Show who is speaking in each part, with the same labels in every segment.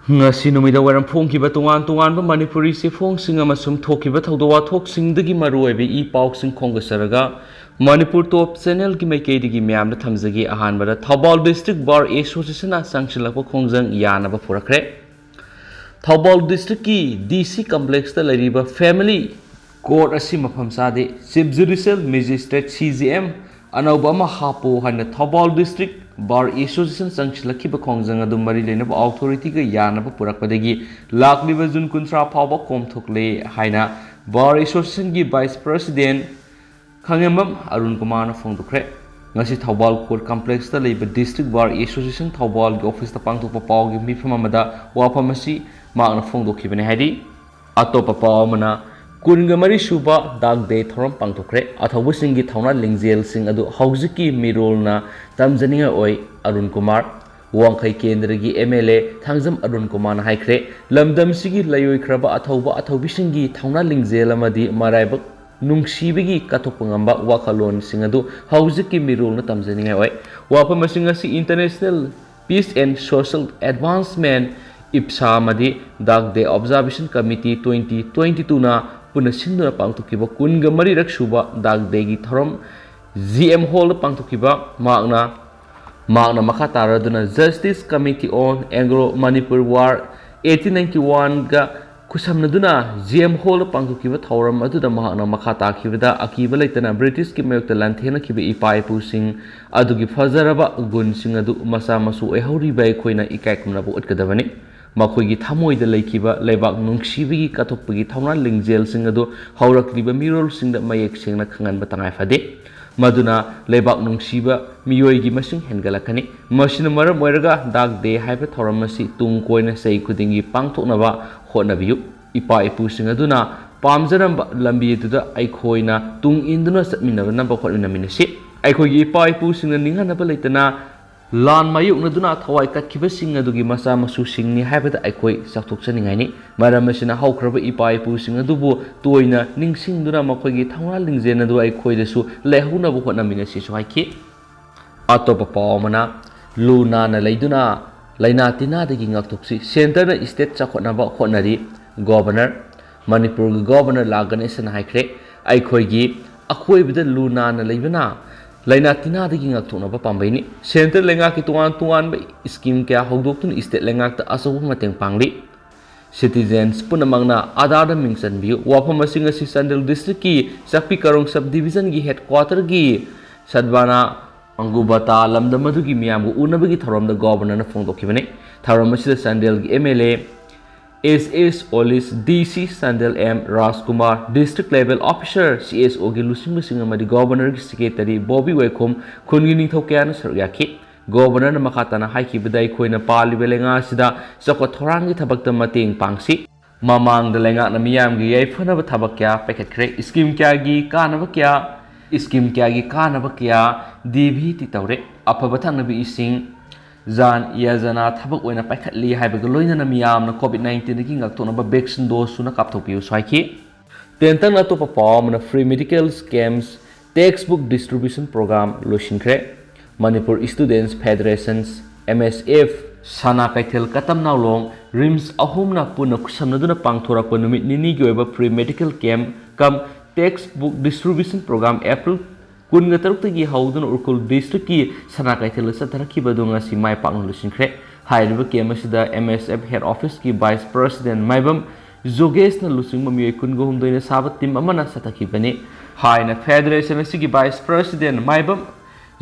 Speaker 1: ngasi numida waram phongkiba tongan manipuri se phongsing amasum thokiba thawdo wathoksingi maruoibe I pausing khongasaraga Manipur top channel ki maikeidigi myamda thamjagi ahanbada Thaubal district bar association a sangchilakpa khongjang yanaba purakre Thaubal district ki DC complex ta lariba family court asi mafam sade chief judicial magistrate CJM anauba ma hapo hana Thaubal district bar association sangchilakhiba khongjang adu mari leinaba authority ga yanaba purakpadagi Laknabire jun kuntra phawba komthokle haina bar association gi vice president Khangemam Arun Kumar Fongdukre ngasi Thaubal court complex ta leiba district bar association Thaubal gi office ta pangthokpa paw gi mifam amada wafamasi magna phongdokhibane haidi atopa paw mana kunga mari suba dag de thoram pangthokre athawbu singi thawna lingjel sing adu haujiki mirolna tamjaninga oi Arun Kumar wangkhai kendra gi MLA thangjam Arun Kumar na haikre lamdam sigi layoi khraba athawba athawbi singi thawna lingjel amadi maraibak nungsibigi katopangamba wakalon singadu haujiki mirolna tamjaninga oi wafamasi ngasi international peace and social advancement IPSA madi dag de observation committee 2022 na punasinduna pangtukiba kunga mari raksuba dag de gi thoram GM hall pangtukiba magna makataraduna justice committee on Anglo Manipur war 1891 ga kusamnaduna GM hall pangtukiba thoram aduda magna makata khibada akiba leitana British ki mayokta lanthena khiba ipai pusing adugi fajaraba gun sing adu masa masu ehori bai khoina ikai kumna bu utkadabani makoigi thamoida leikiba leibak nungsibigi katokpagi thawna lingjel sing adu haurakliba mirol singda mayek sengna khangan batangai fade maduna leibak nungsiba miyoigi masing hengalakani masina maram oiraga dag de haiba thoramasi tung koina sei khudingi pangthoknaba honabiyu ipa ipu sing aduna pamjaramba lambi duda aikhoina tung induna satminaba namba khotmina minasi aikhoigi ipa ipu singna ninghanaba leitana lan mayuk naduna thawai katkiba sing adugi masa masu singni haibada aikoi sakthokchaningaini maramasina haukraba ipai pu sing adubu toina ningsingduna makhoigi thawna lingjen adu aikoi desu lehuna bu hotnamina sisu haiki atopa pawmana luna na leiduna laina tina dagi ngakthoksi center na state chakhotnaba khotnari governor Manipur governor laganesen haikre aikhoigi akhoibida luna na leibana laina tina dagi ngakthoknaba pambaini center lenga ki tuan ba scheme kya hogdoktun state lenga ta asawu mateng pangli citizens punamangna adada mingsan biu wafam singa si Sandel district ki sakpi karong subdivision gi headquarter gi sadbana angubata lamdamadu gi miyam gu unabagi thorom da governor na phongdokhibane thorom asida Sandel gi MLA SS Olis DC Sandel M Rajkumar District Level Officer CSO gi lusing amadi Governor gi Secretary Bobby Wekhom khungi ningthokyan saryaki Governor na makatana haiki bedai khoina pali belenga sida sakwa thorang gi thabakta mateng pangsi mamang da lenga na miyam gi yai phana ba thabak kya packet kre scheme kya gi kanaba kya DB ti tawre apaba thangna bi ising Zan Yazana Tabak when a packet lee have a galoina miam COVID-19 king of Tonaba vaccine dose sooner captopio psyche. Tentan at top a free medical scams textbook distribution program Lushinkre Manipur Students Federations MSF Sana Kaitel Katam now long Rims Ahumna Puna Kusanaduna Pangtora Konumit Nini Goeba free medical camp come textbook distribution program April kunga tarukta gi hauduna urkul district ki sana kaithel satharaki badunga si mai paknu lusinkre hairiba kemasida MSF head office ki vice president maibam Jogesh na lusingma mi kungo humdoina sabat tim amana sataki bani haina federation si gi vice president maibam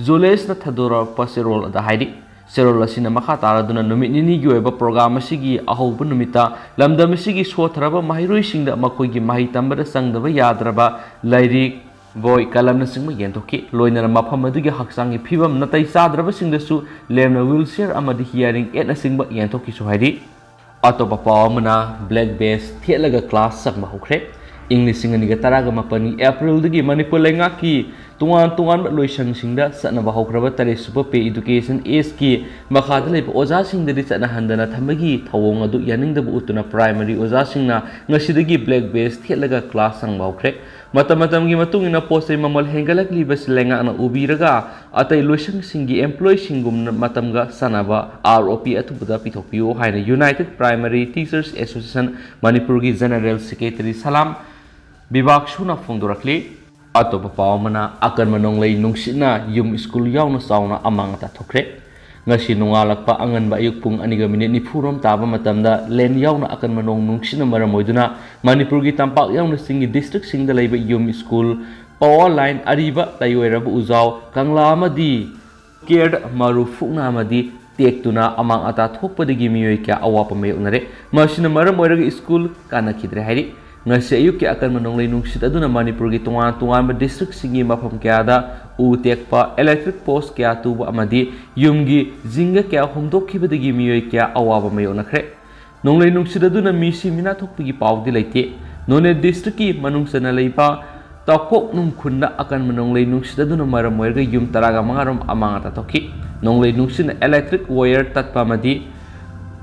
Speaker 1: Jolesh na thadora paserol da haidi serol asina makha taraduna numit nini gi oiba program asigi ahaubu numita lamdam asigi sothraba mahiroi singda makoi gi mahi tambada sangdaba yadraba lairik boy kalam na singma yentoki loina mafam adugi haksangi phibam natai sadraba singdasu lemna wheelchair amadi hearing aid na singba yentoki so haidi atopa pawmana black base thelaga class sakma hokre English singani ga taraga mapani April dagi Manipur lenga ki तोान लोइसंगसिंगदा चनबा हौख्रबा तरेट सुपर पे education age की मखादा लेब ओजासिंगदि चनहंदना थमगी थवोंग अदु यानिंगदबु उतुना प्राइमरी ओजासिंगना ngasiदगी ब्लैक बेस थेलगा क्लास संगबाउख्रे मतमतमगी मतुंगिना पोस्टै ममल हेंगलकलिबस लेंगाना उबिरगा अतै लोइसंगसिंगी एम्प्लॉय सिंगुम मतमगा सनबा आरओपी अथुबदा पिथोपियो हाइना United Primary Teachers Association Manipur की जनरल सेक्रेटरी सलाम विभाग सुना फोंदोरखली अतोप पावमना अकनमनोंगलै नुंगसिना युम स्कूल यावना चावना अमांगता थोख्रे ngasi nungalakpa anganba ayuk pung 2:40 taba matamda len yauna akanmanong nungsina maramoiduna manipur gi tampak yauna singi district singda laiba yum school power line ariba layoirabu uzau kangla amadi kerd maru fukna amadi tektuna amang ata thokpadagi miyoi kya awapa mayonare masina maramoiraga school kana khidre hairi ngasi ayuk ki akanmanong lai nungsit aduna manipur gi tungan ba district singi mafam kya da u tekpa electric post kya tuba amadi yumgi jinga kya homdokkhibadagi miyoi kya awaba mayonakre nonglai nungsidaduna misi mina thokpigi pawdi laite none district ki manungsana leipa takok num khunna akan nonglai nungsidaduna maramoirga yum taraga mangarom amangata thokhi nonglai nungsina electric wire tatpa amadi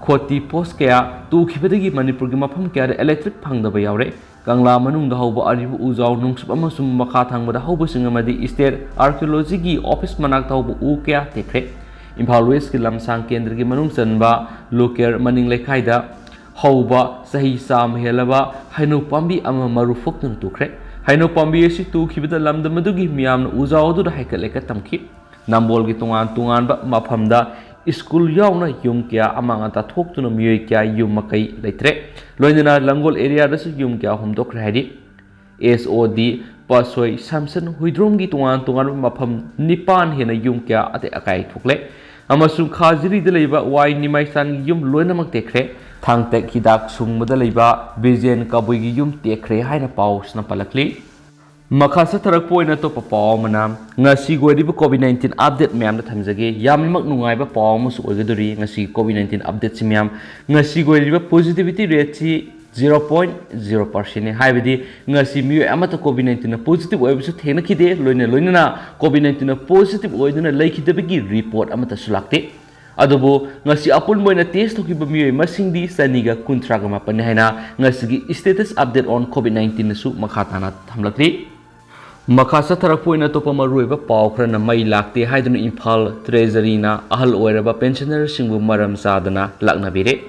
Speaker 1: khoti post kya tu khibadagi manipur gi mafam kya electric phangdaba yaure Kangla manungda hauba aribu uzau nungsub amasum makha thangbada hauba singamadi state archaeology gi office manak thauba u kya tekre imphal west ki lamsang kendra gi manung chanba loker maning lekhaida hauba sahi sam helaba hainu pambi ama maru foknun tukre hainu pambi esi tu khibada lamdamadu gi miyamna uzau du da haikal leka tamki nambol gi tungan ba mafamda school yauna yum kya amangata thoktuna miyoi kya yum makai leitre loinana langol area da su yum kya homdok radi SOD pasoi samson huidrom gi tungan mafam nipan hena yum kya ate akai thokle amasung khajiri de leiba wai nimai san yum loinamak tekre thangtek hidak sungmada leiba bijen kabui gi yum tekre haina paus na palakli Makasa tarak po na to papaw manam ngasi gwediba COVID-19 update mayam na thamjage yamlimak nungai ba paw mo su ogaduri ngasi COVID-19 update si mayam ngasi gwediba positivity rate si 0.0% ne haibadi ngasi miyo amata COVID-19 na positive oibisu thena khide loina na COVID-19 na positive oiduna laikhidabagi report amata sulakte adubo ngasi apun moina test thokiba miyo masingdi saniga kuntraga mapane haina ngasi gi status update on COVID-19 na su makhatana thamlakri Makasa tarakpo ina topa maruiba pawkra na may lakte haiduna imphal treasury na ahal oiraba pensioner singbu maram chadana Laknabire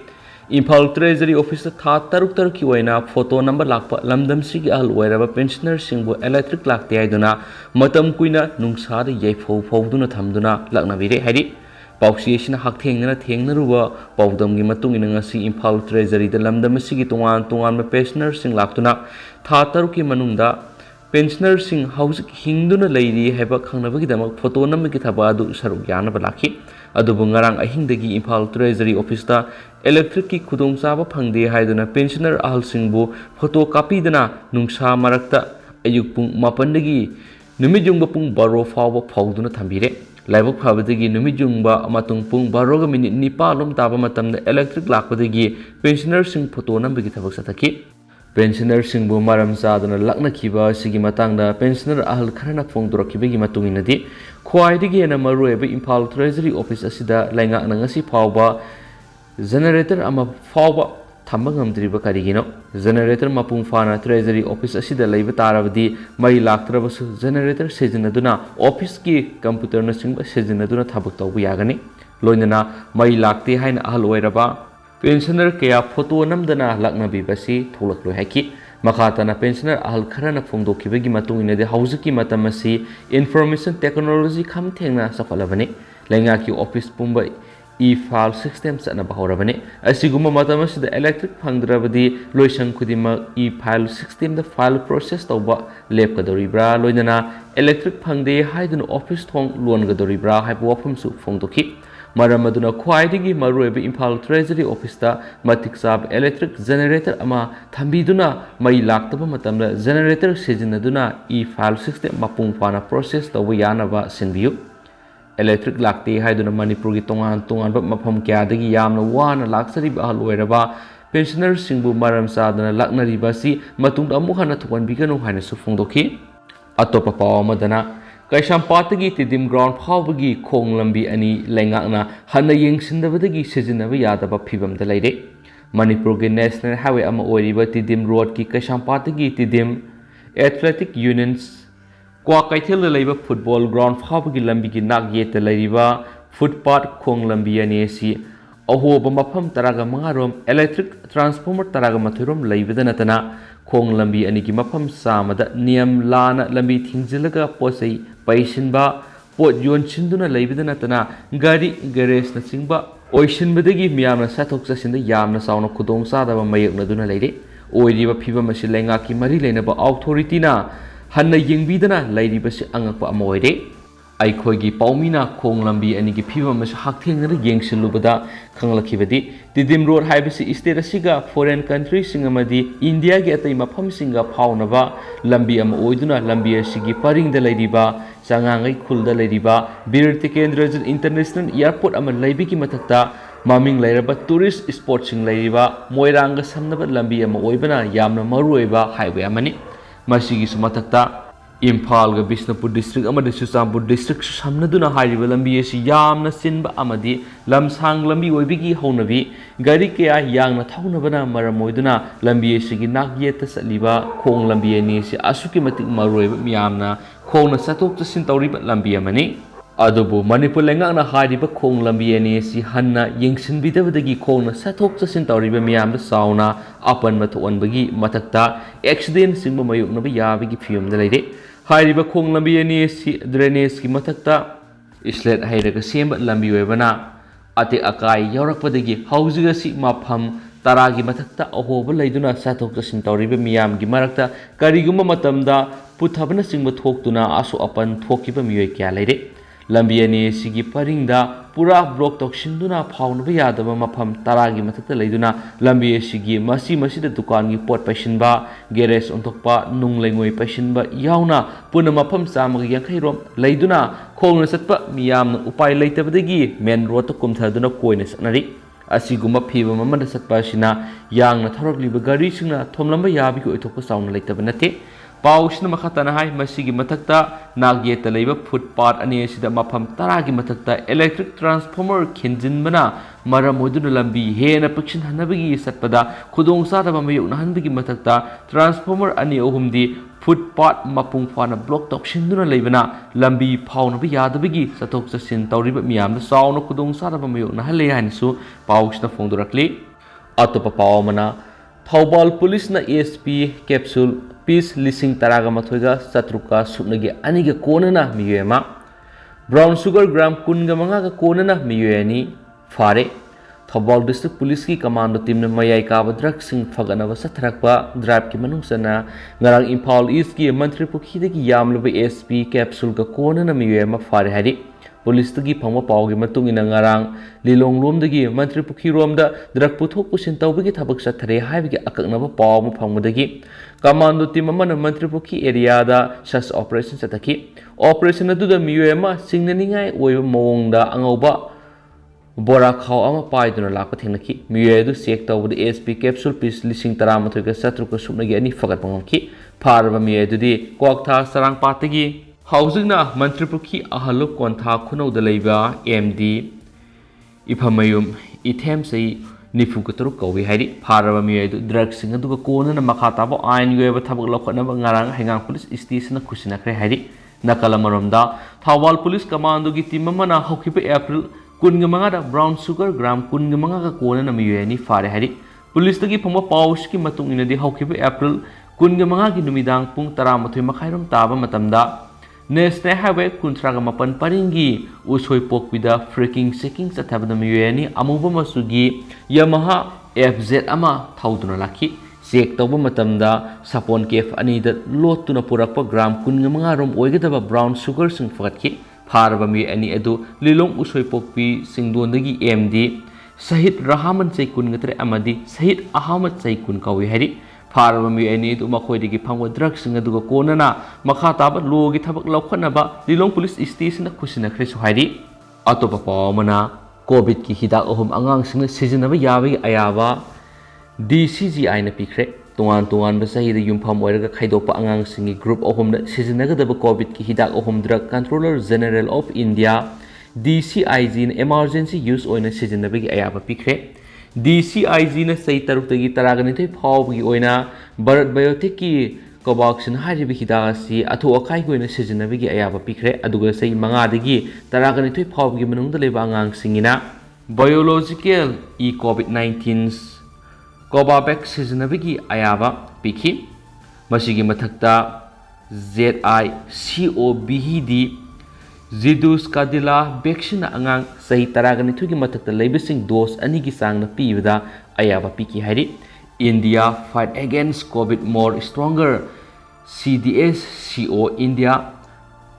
Speaker 1: imphal treasury office tha taruk ki waina photo number lakpa lamdam sigi ahal oiraba pensioner singbu electric lakte haiduna matam kuina nungsa da yaifau fauduna thamduna Laknabire hairi Pausiation thengna ruwa paudam gi matung ina ngasi imphal treasury da lamdam sigi tungan ma pensioner sing laktuna tha taruk ki manungda pensioner sing house hingduna leiri heba khangnabagi damak photo namki thaba adu saruk yana balaki adu bungarang ahingdagi imphal treasury office ta electric ki khudong chaba phangde haiduna pensioner ahal singbu photo copy dana nungsa marakta ayuk pung mapandagi numijungba pung baro fawba phawduna thambire laibok phabadagi numijungba amatung pung baro ga minute nipalom taba matamda electric lakpadagi pensioner sing photo nambagi thabak sathaki pensioner singbu maram chadana lakna khiba sigi matangda pensioner ahal kharana phongdorakibagi matunginadi khwaidigi na marueba imphal treasury office asida lainga ngasi phawba generator ama phawba thamba ngamdriba karigino generator mapung fana treasury office asida leiba tarabadi mai laktrabasu generator sejinaduna office ki computer na singba sejinaduna thabuk tawbu yagani loinana mai lakte haina ahal oiraba pensioner kaya photo namdana Laknabibasi tholaklo haki makhatana pensioner ahal kharana phongdokhibagi matungina de hauzuki matamasi information technology khamthengna safalabani lainga ki office pumba imphal system sana bahorabani asiguma matamasi the electric phangdrabadi loisang khudima imphal system the file process tawba lep kadoribra loinana electric phangde haidun office thong lon gadoribra haibu wafum su phongdokhi maram aduna khwaidigi maruiba imphal treasury office ta matik sab electric generator ama thambiduna mai laktaba matamda generator sejinaduna file system mapung fana process tawu yanaba sinbiyu electric lakte haiduna manipur gi tongan ba mafam kya dagi yamna wana laksari ba loiraba pensioner singbu maram chadana Laknariba si matungda amu hana thwan biganu haina su phongdokhi atopa paw madana Kaisampatagi Tidim Ground Hawbagi Khong Lambi Ani Lengakna Hana Yingsinabadagi Sizinaba Yadaba Pibam the Lady. Manipur National Highway Ama Oiriba Tidim Road Ki Kaisampatagi Tidim Athletic Unions Kwa Kaithil Labor Football Ground Hawbagi Lambi Nak Yet the Ladiba Footpath Khong Lambi Ani Ahoba Mapam Taraga Mangarum Electric Transformer Taraga Maturum Lavidanatana Khong Lambi Aniki Mapam Samada Niam Lana Lambi Thingzilaga Posei Paishinba Pot Yon Chinduna Lavidanatana Gari Gares Nasingba Oishin Badagi Miana Satoxas in the Yamna Sound of Khudong Sada Mayak Naduna Lady Oiriba Piva Masilenga Kimari Lenaba Authority na Hanna Yingvidana Lady Basi Angapa Amoide Aikogi Paumina Khong Lambi Aniki Piva Mas Haking Yangsin Lubada Kanglakibadi Tidim Road Hibisi Isterasiga foreign countries Singamadi India get a Mapam Singa Paunava Lambi Am Oiduna Lambi Ashigi Paring the Ladyba Sangangai Kul the Ladyba Birtiken International Airport Am Labiki Matakta Maming Lairaba Tourist Sportsing Ladyba Moiranga Samnaba Lambi Am Oibana Yamna Marueva Highway Amani Masigi Sumatakta imphal ga Bishnupur district amadi Chuchampur district samnaduna hariba lambi asi yamna sinba amadi lamsang lambi oibigi haunabi gari kaya yangna thaunabana maram oiduna lambi asigi nagyeta satliba khong lambi ani asi asuki matik maroiba miyamna khongna satok chasin tawriba lambi amani adubu Manipur lengakna hariba khong lambi ani asi hanna yengsinbidabadagi khongna satok chasin tawriba miyamda sauna apan mathuanbagi matakta accident singba mayuknaba yabigi fiumda leide Hariba Khong Lambi Ani drainage ki mathakta islet hairaga semba lambi oibana ate akai yaurakpadagi haujiga si mafam taragi mathakta ahoba leiduna sathok chasin tawriba miyam gi marakta kariguma matamda puthabana singba thoktuna asu apan thokiba miyoi kya leide lambi ani sigi paringda pura block toksinduna phaunaba yadaba mafam taragi mathakta leiduna lambi sigi masida dukan gi pot paishinba garage ontokpa nunglengoi paishinba yauna puna mafam samag yankhairom leiduna khongna satpa miyamna upai leitabadagi main road to kumthaduna koina sanari asiguma phiba mamada satpa sina yangna thorogliba gari singna thomlamba yabi ko ithokpa sauna leitaba nate Pausna makatana hai masigi matakta nagyeta leiba footpath ani asida mafam taragi matakta electric transformer khinjin bana maram oduna lambi hena pikshin hanabagi satpada khudong sadaba mayukna hanbagi matakta transformer ani ohumdi footpath mapung fana block tokshinduna leibana lambi phaunaba yadabagi satok chasin tawriba miyamna sauna khudong sadaba mayukna hale hanisu pausna phongdorakli atopa pawamana Thawbal Police na ASP capsule Peace Lising Taraga Mathoiga Satruka Supnagi Aniga Konana Miyema Brown Sugar Gram Kunga Manga Konana Miyeni Fare Thawbal District Police ki Commando Team na Mayai Kaba Drug Sing Faganava Satrakpa Drive ki Manungsana Ngarang Imphal East ki Mantri Pukhi ki Yamluba ASP capsule ka Konana Miyema Fare Hari Police tagi phangwa pawgi matung ina ngarang lilong rom dagi mantri pukhi rom da drug puthok pusin tawbigi thabak sathare haibigi akaknaba paw mu phangmudagi commando team amana mantri pukhi area da sas operation sataki operation adu da miyema singnaningai oiba mawongda angauba bora khaw ama paiduna lakpa thengnaki miyedu check tawbudi ASP capsule piece lising taramathoi ga satruka supnagi ani fagat pangki pharba miyedu di koktha sarang patagi Housingna Mantripukhi Ahal Kontha Kuno the Leva MD Ipamayum Ithem say Nifukaturu Kowi Hari Paravami drugs in the Kona Makatabo Iron Gave a Tabak Ngarang Hangang Police Station Kusina Hari Nakalamaramda Thawal Police Commando Gitimamana Hokipa April Kungamanga Brown Sugar Gram Kungamanga Kona Namuyeni Fare Hari Police the Gipama Pauski Matung in the Hokipa April Kungamanga Numidang Pung Taramatu Makairam Taba Matamda National Highway Kuntraga Mapan Paringi Usoi Pokvida Freaking Seeking Satabana Muyeni Amuba Masugi Yamaha FZ Ama Tauduna Laki Sek Toba Matamda Sapon Kef Anida Lotuna Purapa Gram Kungamanga Oigataba Brown Sugar Sing Fatki Parabami Ani Edu Lilong Usoi Pokpi Singdondagi MD Sahid Rahaman Saikun Gatre Amadi Sahid Ahmad Saikun Kawi Hari Parabami any to Makoidiki Pangwa drugs in the Konana, Makataba, Logi Tabak Laukanaba, the long police station of Kusina Chris Heidi, Atopapa Mana, Kobit Kihida Ohum Angang Sing season of Yavi Ayava, DCG Aina Picre, tongan tongan ba sahi da yumpham oiraga khaidokpa angang singi group ahumda sizinnagadaba covid ki hidak ahum drug controller general of India DCIG na emergency use oina sizinnabagi ayaba pikre DCIG na sahi tarukdagi taraganithoi phawbagi oina Bharat Biotech ki Covaxin haribi hidak asi athu akai goina sizinnabagi ayaba pikre aduga sahi mangadagi taraganithoi phawbagi manungda leba angang singina biological COVID-19 Covax sizinabagi ayaba pikhi masigi mathakta ZICOVD Zidus Cadilla vaccine angang sahi taraganithoi gi mathakta leibasing dose ani gi sangna pibada ayaba pikhi hari India fight against COVID more stronger CDS-CO India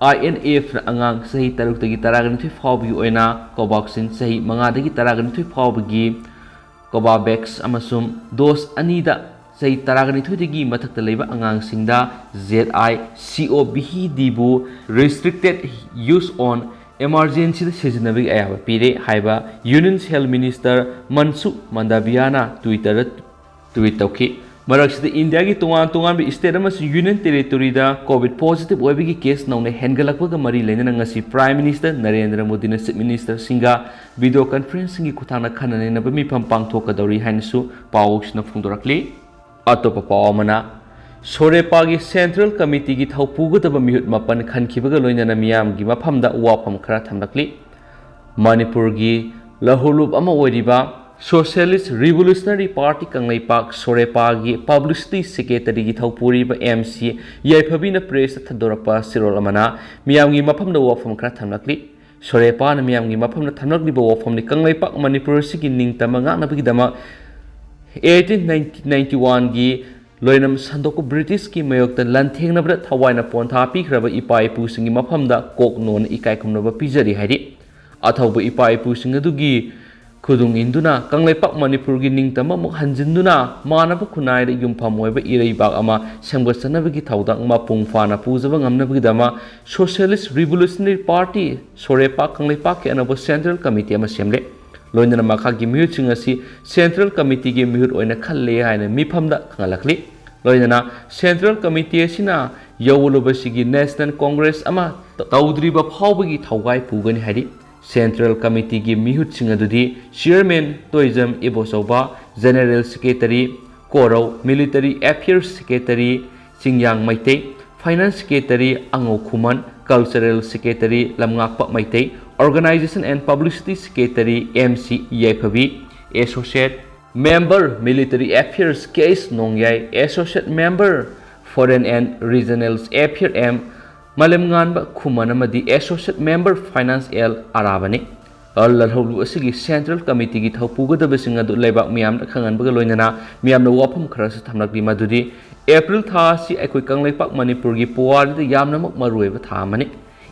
Speaker 1: INF na angang sahi taruktagi taraganithoi phawbagi oina Covaxin sahi mangadagi taraganithoi phawbagi Covax amasum dose anida sahi taraganithoi mathakta leiba angang singda ZICOVD bu restricted use on emergency sizinabagi ayaba pire haiba Union Health Minister Mansukh Mandaviana Twitter tweet tauki Maraksida India ki tongan bi state amasu Union Territory da COVID positive oibagi case naune hengalakwaga mari lena ngasi Prime Minister Narendra Modi na Chief Minister singa video conferencing ki kuthana khanane na mi pham pangthokadori hainsu pawuksna phungdorakli atopa pawamana Sorepa ki Central Committee ki thaupugadaba mihut mapan khankibaga loinana miyam gi maphamda wafam khara thamlakli Manipur gi lahulup ama oiriba Socialist Revolutionary Party Kanglaipak Sorepa gi Publicity Secretary gi Thaupuri ba MC Yaiphabina Press Thadorapa Sirol Amana miyam gi maphamda wafam khara thamlakli Sorepa na miyam gi maphamda thamlakli ba wafam ni Kanglaipak Manipur sigi ningtama ngakna bigidama 1891 gi loinam sandoko British ki mayokta lanthengna thawaina pontha pikraba ipa ipu singi maphamda kok non ikai khumnaba pijari hari athauba ipa ipu singadugi Khudong induna Kanglaipak Manipur gi ningtama muk hanjinduna manaba khunai da yumpham oiba ireibak ama semgasanabagi thaudang mapung fana pujaba ngamnabagi dama Socialist Revolutionary Party Sorepa Kanglaipak ki anaba Central Committee ama semle loinana makha gi mihut singasi Central Committee gi mihut oina khalle haina miphamda khangalakli loinana Central Committee asina yawulubasigi National Congress ama tawdriba phawbagi thawgai pugani hari Central Committee gi mihut singadudi Chairman Tourism Ibosoba General Secretary Korau Military Affairs Secretary Singyang Maitei Finance Secretary Angau Khuman Cultural Secretary Lamngakpa Maitei Organization and Publicity Secretary MC Yaiphabi Associate Member Military Affairs Case Nongyai Associate Member Foreign and Regional Affairs M Malemnganba Khumanamadi Associate Member Finance L Arabani Alhulu asigi Central Committee gi thaupugadaba singadu leibak miyam da khanganbaga loinana miyamna wafam kharasa thamlakli madudi April tha si aikoi Kanglaipak Manipur gi puwari da yamnamak maruiba tha mani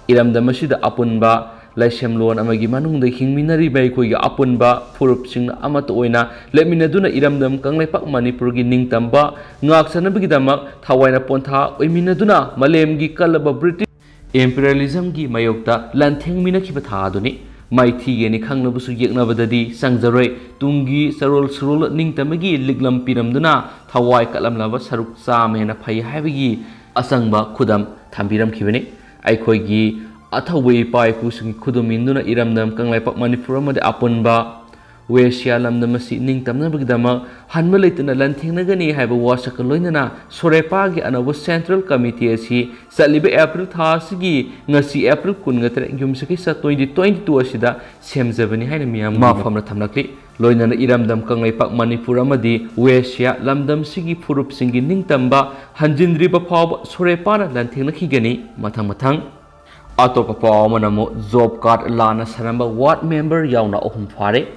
Speaker 1: iramda masida apunba Laisemlon amagi manungda hingminari bai khoi gi apunba furup singna amata oina leminaduna iramdam Kanglaipak Manipur gi ningtamba ngaksanabagi damak thawaina pontha oiminaduna malem gi kalaba British imperialism gi mayokta lanthengmina khiba tha aduni maithi ge ni khangnabusu yeknabadadi sangjaroi tungi sarol surul ningtamagi liglam piramduna thawai kalamlaba saruk chamena phai haibagi asangba khudam thambiram khibani aikhoi gi Athawai pai pusing khuduminduna iramdam Kanglaipak Manipur amade apunba Wesia lamdam asi ningtamna bagdama hanma leituna lanthengna haiba wasak loinana Sorepa gi anawa Central Committee asi salibe April tha sigi ngasi April 13 yumsaki sa 2022 asida semjabani haina miyam mafamna thamlakli loinana iramdam Kanglaipak Manipur amadi Wesia lamdam sigi furup singi ningtamba hanjindriba phawba Sorepa na lanthengna khigani mathang Atopa pawamanamu job card lana saramba ward member yauna ohum fare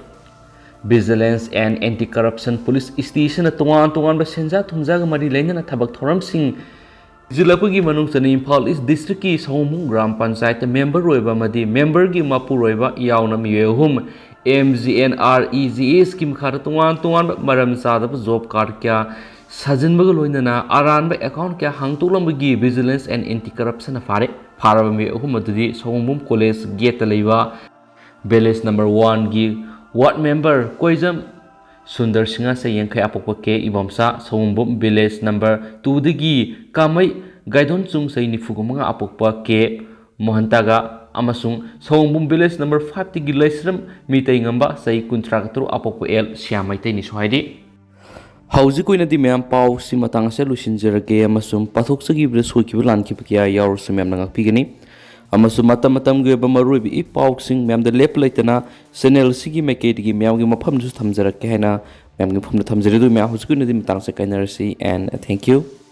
Speaker 1: Vigilance and Anti-Corruption Police Station tungan ba senja thumjaga mari leinana thabak thoram sing Jilapagi manungsani imphal is district ki Saumung Gram Panchayat member roiba madi member gi mapu roiba yauna miyehum MGNREGA scheme khara tungan maram sada job card kya sajinbaga loinana aranba account kya hangtulambagi Vigilance and Anti-Corruption fare Faraba miyehum madudi Saumung College gate leiba village number 1 gi Ward member Koizam Sundar Singha se Yankai Apokwa ke Ibomsa Songbum village number 2 digi Kamai Gaidon Chung se Nifugumanga Apokwa ke Mohantaga Amasung Songbum village number 5 digi Laisram Mitai Ngamba se Kuntrakatru Apokwa El Siamaite ni Swahidi Hauzi koina di mem pau si matang se lusinjerage amasum pathok sagi bre soki lan ki pkia yaur se mem nangak pigani amasum matam ge ba marui bi pau sing mem de lep leitana senel sigi meke digi mem ge mafam ju thamjarak ke haina mem ge phum thamjari du me hauzi koina di matang se kainarsi and thank you.